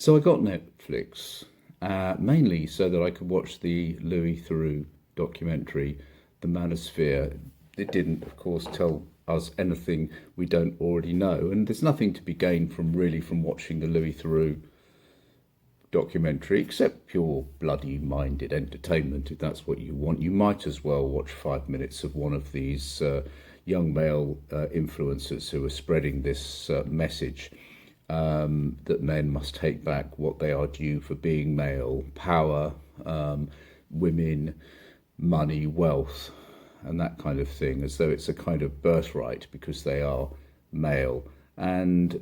So I got Netflix mainly so that I could watch the Louis Theroux documentary, The Manosphere. It didn't, of course, tell us anything we don't already know, and there's nothing to be gained from watching the Louis Theroux documentary except pure bloody minded entertainment. If that's what you want, you might as well watch 5 minutes of one of these young male influencers who are spreading this message that men must take back what they are due for being male: power, women, money, wealth, and that kind of thing, as though it's a kind of birthright because they are male. And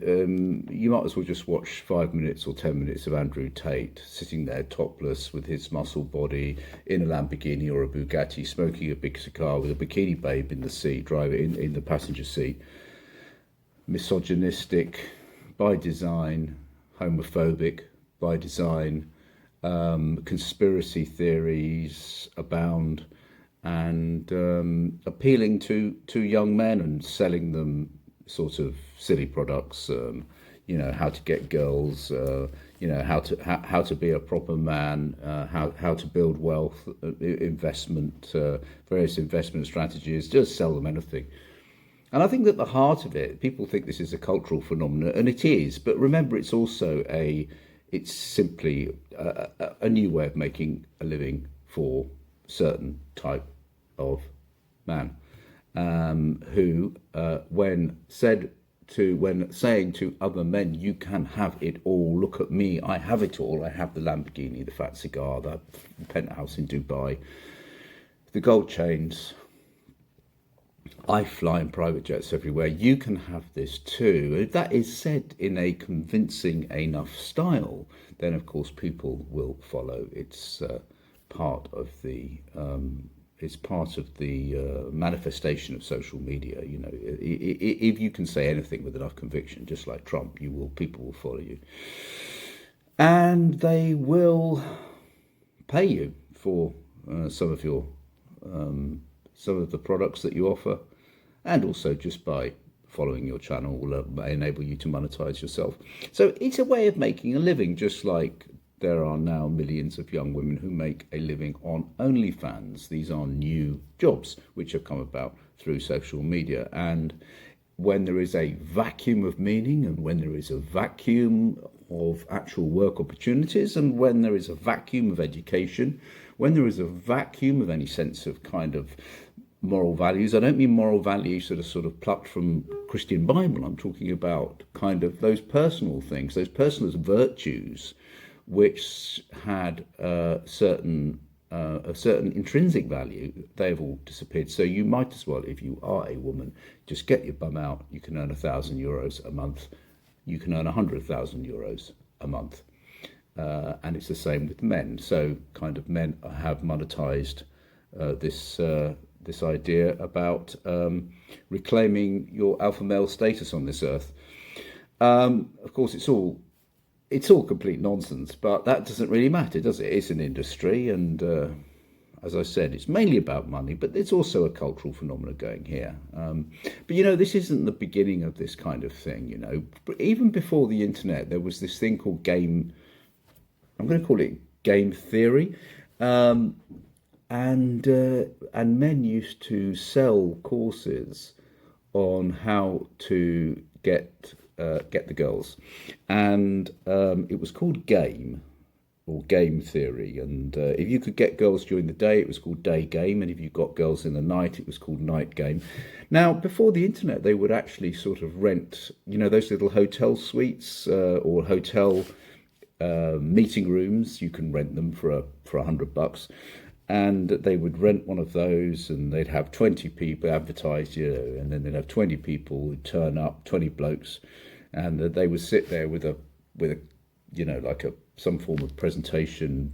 you might as well just watch 5 minutes or 10 minutes of Andrew Tate sitting there topless with his muscle body in a Lamborghini or a Bugatti, smoking a big cigar with a bikini babe in the seat, driving in the passenger seat. Misogynistic by design, homophobic by design, conspiracy theories abound, and appealing to young men and selling them sort of silly products. How to get girls. How to be a proper man. How to build wealth, investment, various investment strategies. Just sell them anything. And I think at the heart of it, people think this is a cultural phenomenon, and it is. But remember, it's simply a new way of making a living for certain type of man, who, when saying to other men, "You can have it all. Look at me. I have it all. I have the Lamborghini, the fat cigar, the penthouse in Dubai, the gold chains. I fly in private jets everywhere. You can have this too." If that is said in a convincing enough style, then of course people will follow. It's part of the manifestation of social media. If you can say anything with enough conviction, just like Trump, people will follow you, and they will pay you for some of the products that you offer, and also just by following your channel will enable you to monetize yourself. So it's a way of making a living, just like there are now millions of young women who make a living on OnlyFans. These are new jobs which have come about through social media. And when there is a vacuum of meaning, and when there is a vacuum of actual work opportunities, and when there is a vacuum of education, when there is a vacuum of any sense of kind of moral values. I don't mean moral values that are sort of plucked from Christian Bible. I'm talking about kind of those personal things, those personal virtues which had a certain intrinsic value. They have all disappeared. So you might as well, if you are a woman, just get your bum out. You can earn €1,000 a month. You can earn €100,000 a month. And it's the same with men. So kind of men have monetized this idea about reclaiming your alpha male status on this earth. Of course, it's all complete nonsense, but that doesn't really matter, does it? It's an industry, and as I said, it's mainly about money, but there's also a cultural phenomenon going here. But this isn't the beginning of this kind of thing. Even before the internet, there was this thing called game. I'm going to call it game theory. And men used to sell courses on how to get the girls, and it was called game or game theory. And if you could get girls during the day, it was called day game, and if you got girls in the night, it was called night game. Now, before the internet, they would actually sort of rent, those little hotel suites or hotel meeting rooms. You can rent them for $100. And they would rent one of those, and they'd have 20 people advertised, and then they'd have 20 people who'd turn up, 20 blokes, and they would sit there with some form of presentation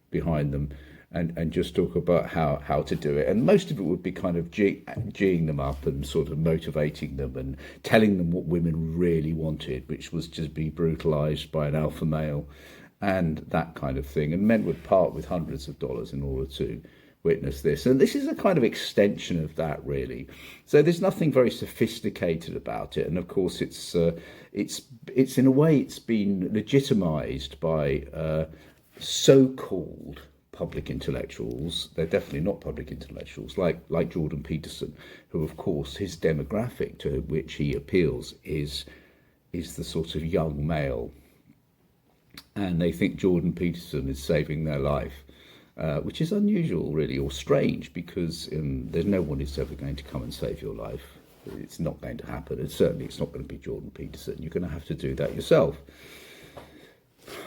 behind them, and just talk about how to do it. And most of it would be kind of geeing them up and sort of motivating them and telling them what women really wanted, which was to be brutalized by an alpha male and that kind of thing. And men would part with hundreds of dollars in order to witness this. And this is a kind of extension of that, really. So there's nothing very sophisticated about it. And of course, it's in a way, it's been legitimized by so-called public intellectuals. They're definitely not public intellectuals, like Jordan Peterson, who, of course, his demographic to which he appeals is the sort of young male. And they think Jordan Peterson is saving their life. Which is unusual, really, or strange, because there's no one who's ever going to come and save your life. It's not going to happen, and certainly it's not going to be Jordan Peterson. You're going to have to do that yourself.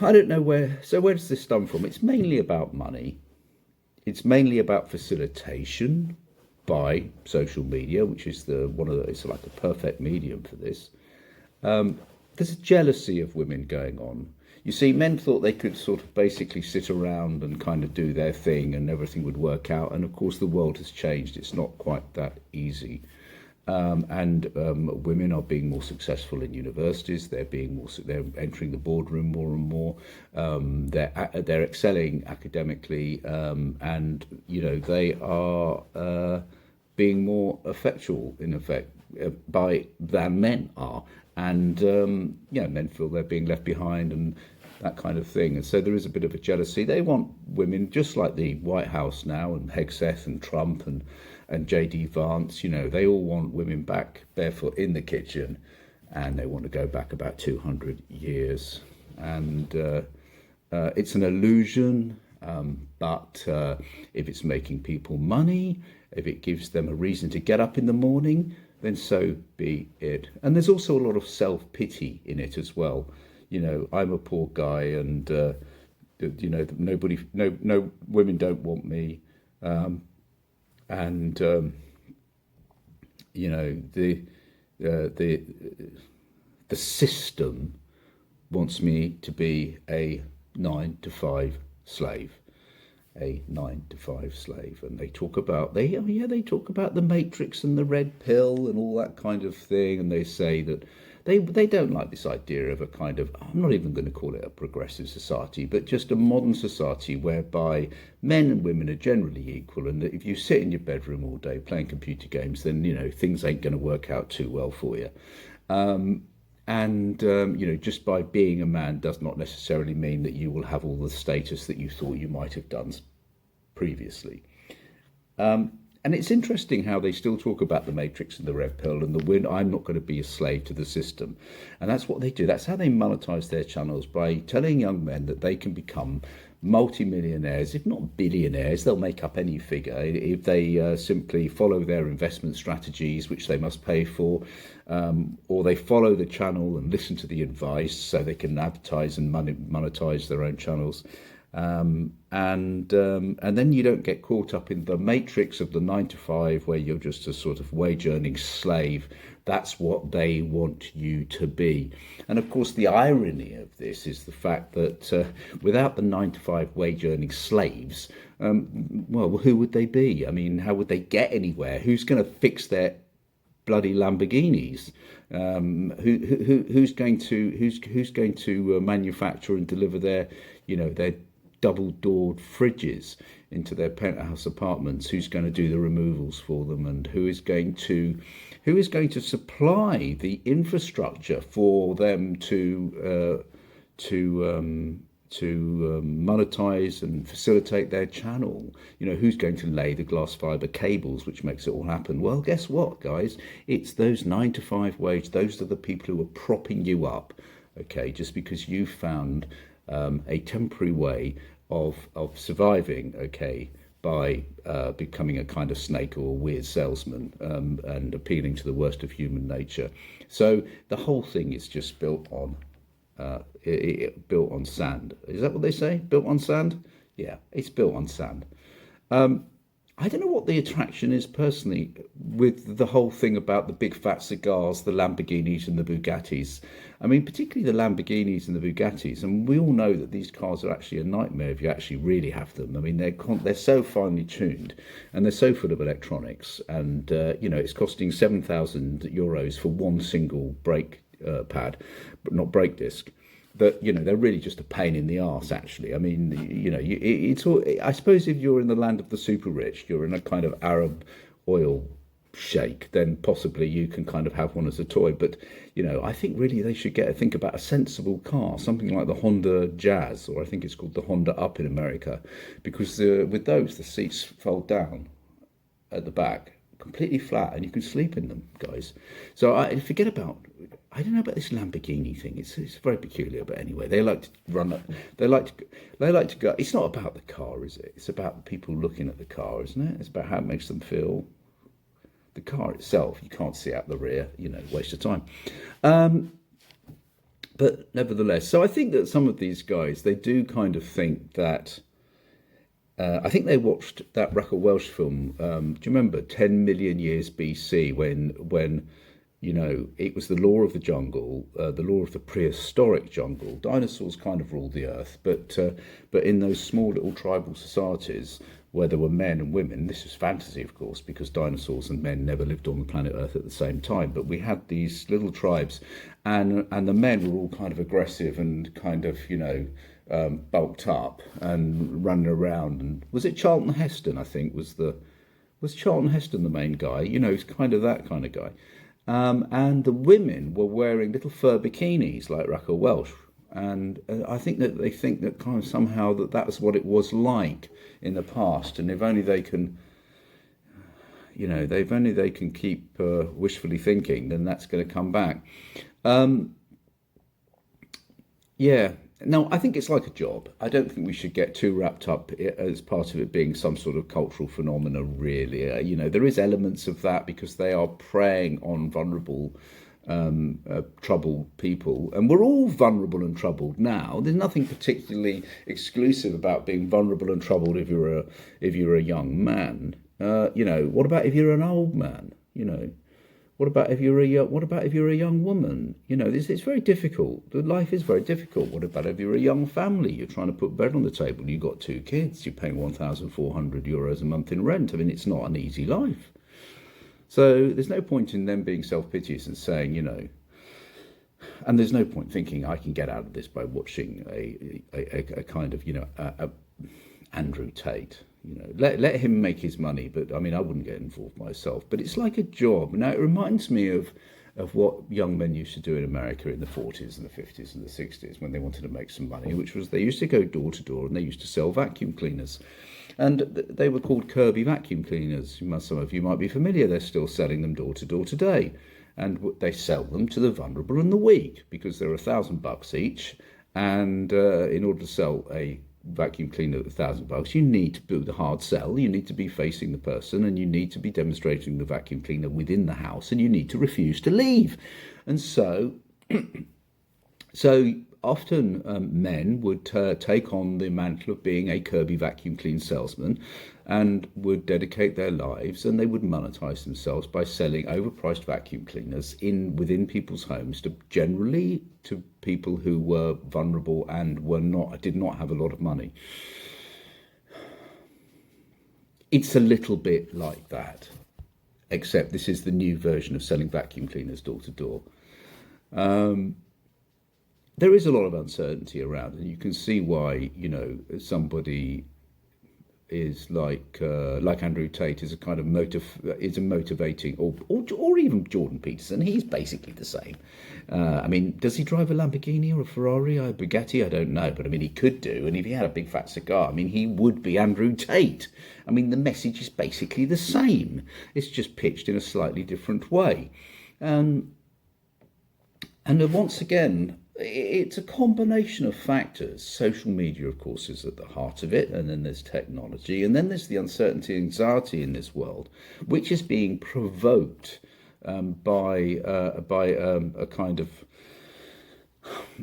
I don't know where. So where does this stem from? It's mainly about money. It's mainly about facilitation by social media, which is it's like a perfect medium for this. There's a jealousy of women going on. You see, men thought they could sort of basically sit around and kind of do their thing and everything would work out. And of course, the world has changed. It's not quite that easy. Women are being more successful in universities. They're entering the boardroom more and more. They're excelling academically, and they are being more effectual in effect than men are. And men feel they're being left behind and that kind of thing. And so there is a bit of a jealousy. They want women, just like the White House now, and Hegseth and Trump and J.D. Vance, they all want women back barefoot in the kitchen, and they want to go back about 200 years. And it's an illusion, but if it's making people money, if it gives them a reason to get up in the morning, then so be it. And there's also a lot of self-pity in it as well. I'm a poor guy, and no women don't want me, the system wants me to be a 9-to-5 slave. A 9-to-5 slave, and they talk about the Matrix and the red pill and all that kind of thing, and they say that they don't like this idea of a kind of, I'm not even going to call it a progressive society, but just a modern society whereby men and women are generally equal, and that if you sit in your bedroom all day playing computer games, then things ain't going to work out too well for you. Just by being a man does not necessarily mean that you will have all the status that you thought you might have done previously. And it's interesting how they still talk about the Matrix and the red pill and I'm not going to be a slave to the system. And that's what they do. That's how they monetize their channels, by telling young men that they can become multi-millionaires, if not billionaires. They'll make up any figure if they simply follow their investment strategies, which they must pay for, or they follow the channel and listen to the advice so they can advertise and monetize their own channels. And then you don't get caught up in the matrix of the 9-to-5, where you're just a sort of wage-earning slave. That's what they want you to be. And of course, the irony of this is the fact that without the 9-to-5 wage-earning slaves, who would they be? I mean, how would they get anywhere? Who's going to fix their bloody Lamborghinis? Who's going to manufacture and deliver their double-doored fridges into their penthouse apartments? Who's going to do the removals for them, and who is going to supply the infrastructure for them to monetize and facilitate their channel? Who's going to lay the glass fiber cables which makes it all happen? Well, guess what, guys? It's those 9-to-5 wage. Those are the people who are propping you up, okay, just because you found a temporary way of surviving, okay, by becoming a kind of snake or a weird salesman, and appealing to the worst of human nature. So the whole thing is just built on sand. Is that what they say? Built on sand? Yeah, it's built on sand. I don't know what the attraction is personally with the whole thing about the big fat cigars, the Lamborghinis and the Bugattis. I mean, particularly the Lamborghinis and the Bugattis. And we all know that these cars are actually a nightmare if you actually really have them. I mean, they're so finely tuned and they're so full of electronics. And, it's costing €7,000 for one single brake pad, but not brake disc. that they're really just a pain in the arse. Actually, I mean, it's all. I suppose if you're in the land of the super rich, you're in a kind of Arab oil shake, then possibly you can kind of have one as a toy. But I think really they should think about a sensible car, something like the Honda Jazz, or I think it's called the Honda Up in America, because with those the seats fold down at the back completely flat, and you can sleep in them, guys. So I forget about. I don't know about this Lamborghini thing. It's very peculiar, but anyway, they like to run it. They like to go. It's not about the car, is it? It's about people looking at the car, isn't it? It's about how it makes them feel. The car itself, you can't see out the rear. Waste of time. But nevertheless, so I think that some of these guys, they do kind of think that. I think they watched that Raquel Welch film. Do you remember 10 million years BC when it was the law of the jungle, the law of the prehistoric jungle. Dinosaurs kind of ruled the earth, but in those small little tribal societies where there were men and women, this was fantasy, of course, because dinosaurs and men never lived on the planet Earth at the same time. But we had these little tribes, and the men were all kind of aggressive and kind of bulked up and running around. And was it Charlton Heston? I think was Charlton Heston the main guy. He's kind of that kind of guy. And the women were wearing little fur bikinis like Raquel Welch. And I think that they think that kind of somehow that's what it was like in the past. And if only they can, keep wishfully thinking, then that's going to come back. Yeah. No, I think it's like a job. I don't think we should get too wrapped up as part of it being some sort of cultural phenomena, really. There is elements of that because they are preying on vulnerable, troubled people. And we're all vulnerable and troubled now. There's nothing particularly exclusive about being vulnerable and troubled if you're a young man. What about if you're an old man? What about if you're a young woman? It's very difficult. Life is very difficult. What about if you're a young family? You're trying to put bread on the table. You've got 2 kids. You're paying €1,400 a month in rent. I mean, it's not an easy life. So there's no point in them being self-piteous and saying, and there's no point thinking I can get out of this by watching a kind of, a Andrew Tate. Let him make his money, but I mean, I wouldn't get involved myself. But it's like a job. Now, it reminds me of what young men used to do in America in the 40s and the 50s and the 60s when they wanted to make some money, which was they used to go door to door and they used to sell vacuum cleaners. And they were called Kirby vacuum cleaners. Some of you might be familiar. They're still selling them door to door today. And they sell them to the vulnerable and the weak because they're $1,000 each. And in order to sell a vacuum cleaner at $1,000, you need to do the hard sell. You need to be facing the person, and you need to be demonstrating the vacuum cleaner within the house, and you need to refuse to leave. And so often men would take on the mantle of being a Kirby vacuum clean salesman and would dedicate their lives, and they would monetize themselves by selling overpriced vacuum cleaners within people's homes generally to people who were vulnerable and did not have a lot of money. It's a little bit like that, except this is the new version of selling vacuum cleaners door to door. There is a lot of uncertainty around, and you can see why somebody is like Andrew Tate is a kind of motivating, or even Jordan Peterson. He's basically the same. I mean, does he drive a Lamborghini or a Ferrari or a Bugatti? I don't know, but I mean, he could do. And if he had a big fat cigar, I mean, he would be Andrew Tate. I mean, the message is basically the same. It's just pitched in a slightly different way. And once again, it's a combination of factors. Social media, of course, is at the heart of it, and then there's technology, and then there's the uncertainty and anxiety in this world, which is being provoked by a kind of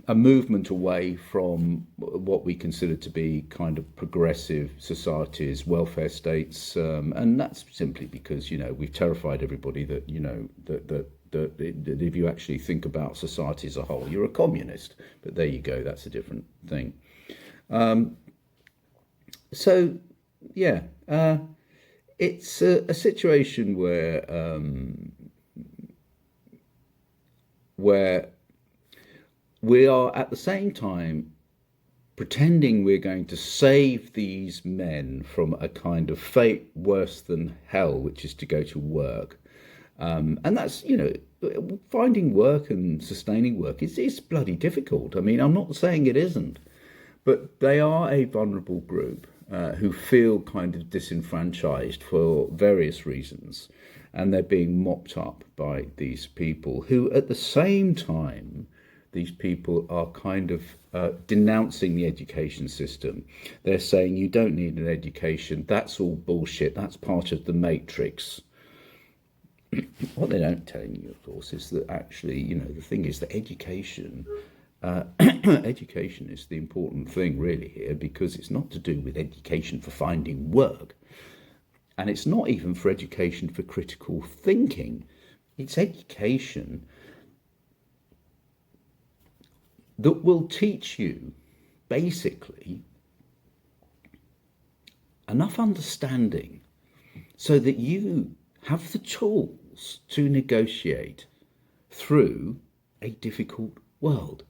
a movement away from what we consider to be kind of progressive societies, welfare states, and that's simply because we've terrified everybody that that if you actually think about society as a whole, you're a communist. But there you go, that's a different thing. It's a situation where we are at the same time pretending we're going to save these men from a kind of fate worse than hell, which is to go to work. And that's, finding work and sustaining work is bloody difficult. I mean, I'm not saying it isn't, but they are a vulnerable group who feel kind of disenfranchised for various reasons. And they're being mopped up by these people who, at the same time, these people are kind of denouncing the education system. They're saying you don't need an education. That's all bullshit. That's part of the matrix. What they don't tell you, of course, is that actually, the thing is that education is the important thing really here, because it's not to do with education for finding work. And it's not even for education for critical thinking. It's education that will teach you, basically, enough understanding so that you have the tools to negotiate through a difficult world.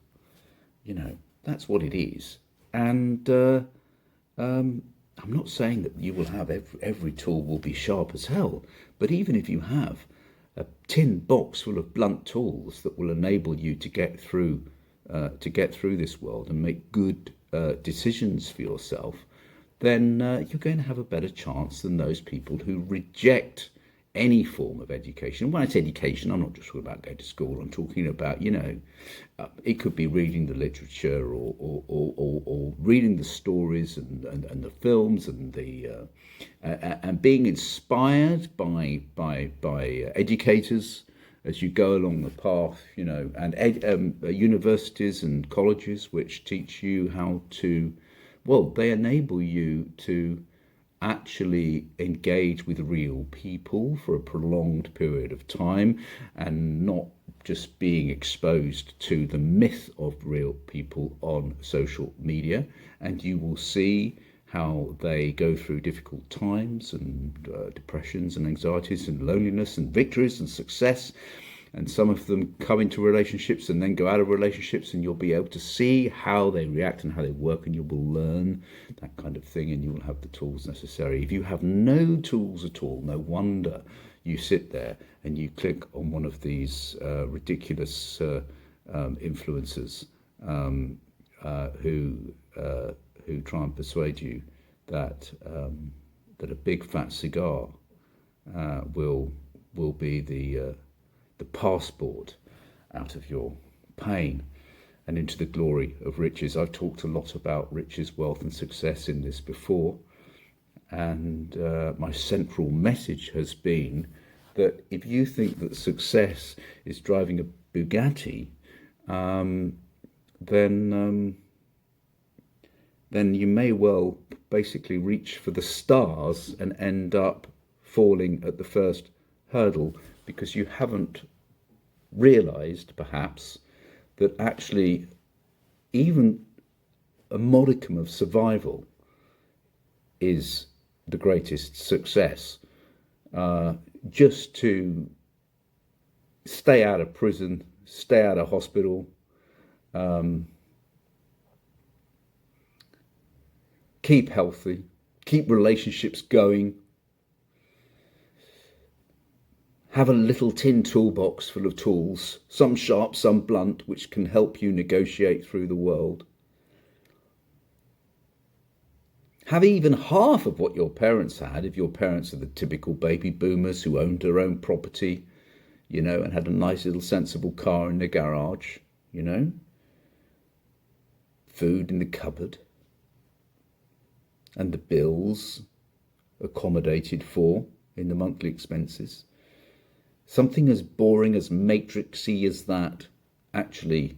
That's what it is. And I'm not saying that you will have every tool will be sharp as hell, but even if you have a tin box full of blunt tools that will enable you to get through this world and make good decisions for yourself, then you're going to have a better chance than those people who reject any form of education. When I say education, I'm not just talking about going to school. I'm talking about, it could be reading the literature or reading the stories and the films and and being inspired by educators as you go along the path, and universities and colleges which teach you how to, they enable you to actually engage with real people for a prolonged period of time, and not just being exposed to the myth of real people on social media. And you will see how they go through difficult times and depressions and anxieties and loneliness and victories and success. And some of them come into relationships and then go out of relationships, and you'll be able to see how they react and how they work, and you will learn that kind of thing, and you will have the tools necessary. If you have no tools at all, no wonder you sit there and you click on one of these ridiculous influencers who try and persuade you that that a big fat cigar will be the passport out of your pain and into the glory of riches. I've talked a lot about riches, wealth and success in this before, and my central message has been that if you think that success is driving a Bugatti, then you may well basically reach for the stars and end up falling at the first hurdle, because you haven't realized, perhaps, that actually even a modicum of survival is the greatest success. Just to stay out of prison, stay out of hospital, keep healthy, keep relationships going, have a little tin toolbox full of tools, some sharp, some blunt, which can help you negotiate through the world. Have even half of what your parents had, if your parents are the typical baby boomers who owned their own property, and had a nice little sensible car in the garage, food in the cupboard, and the bills accommodated for in the monthly expenses. Something as boring, as matrixy as that actually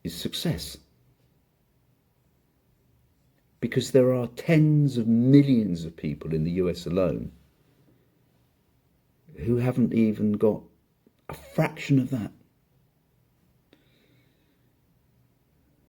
is success. Because there are tens of millions of people in the US alone who haven't even got a fraction of that.